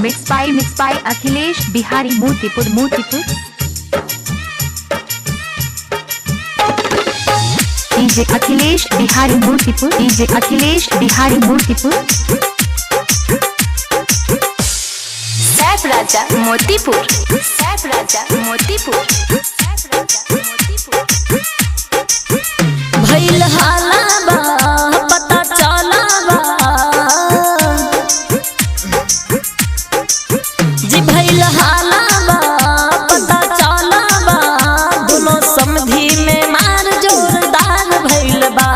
Mixed by Akhilesh Bihari Motipur DJ Akhilesh Bihari Motipur Saif Raja Motipur भइल हाला बा पता चला बा जी भइल हाला बा पता चला बा दोनों समधी में मार जोरदार भइल बा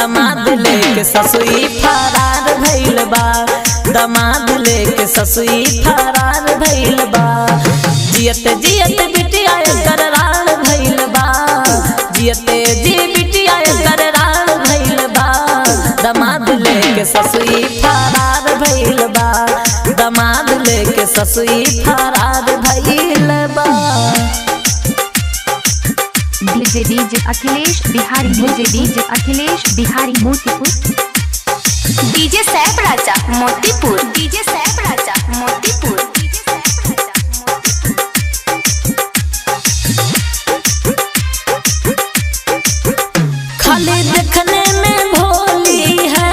दमाद लेके ससुई फरार भइल बा दमाद लेके ससुई फरार भइल बा जियत जियत बिटिया करार भइल बा जियते जी बिटिया करार भइल बा दमाद लेके ससुई फरार भइल बा दमाद लेके ससुई फरार भइल बा DJ Akhilesh Bihari Motipur DJ Saif Raja Motipur खाली देखने में भोली है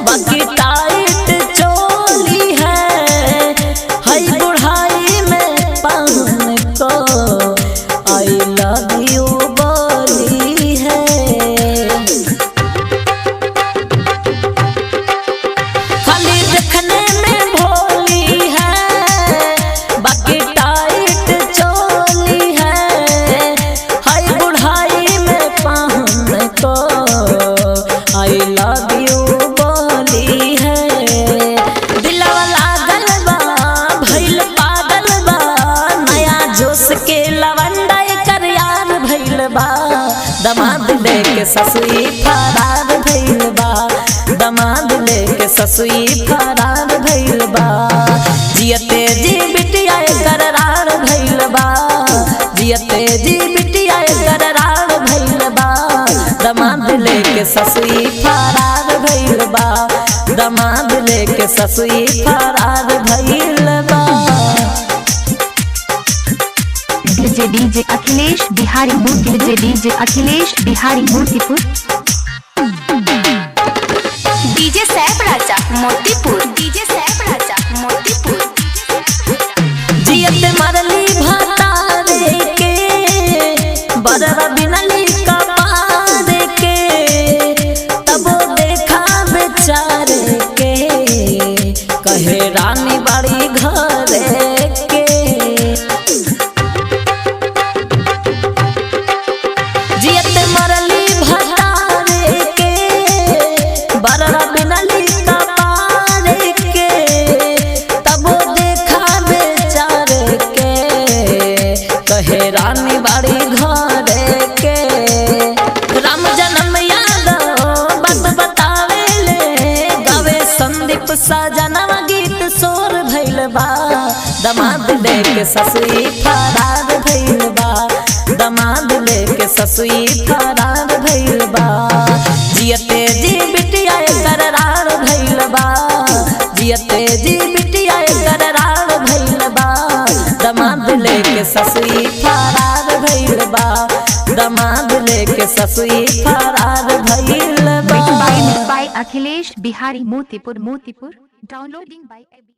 बाकी टाइट चोली है हई बुढ़ाई में पहन को आई लव यू बोली है खाली देखने में भोली है बाकी टाइट चोली है हई बुढ़ाई में पहन को आई लव यू बोली है दिलवा लागल बा भइल पागल बा नया जोश के लवंडा कर यार भइल बा दमाद लेके ससुई फरार भइल बा दमाद लेके ससुई फरार भइल बा जियते जी बिटिया करार भइल बा जियते जी बिटिया करार भइल बा दमाद लेके ससुई फरार भइल बा दमाद लेके ससुई फरार भइल बा DJ Akhilesh Bihari Motipur DJ Saif Raja Motipur जियत मरली भतारे के बरवा बिनली कपारे के तबो देखा बेचारे के कहे रानी बड़ी घरे के जियत मरली भतारे के बरवा बिनली कपारे के तबो देखा बेचारे के कहे रानी बाड़ी घरे के राम जन्म यादव बात बतावे ले गावे संदीप सजनवा गीत सोर भइल बा दमाद लेके ससुई फरार भइल बा दमाद लेके ससुई फरार भइल बा जियते जी बिटिया करार भइल बा जियते जी बिटिया करार भइल बा दमाद लेके ससुई फरार भइल बा दमाद लेके ससुई फरार भइल बा Mixed by Akhilesh Bihari Motipur Downloading by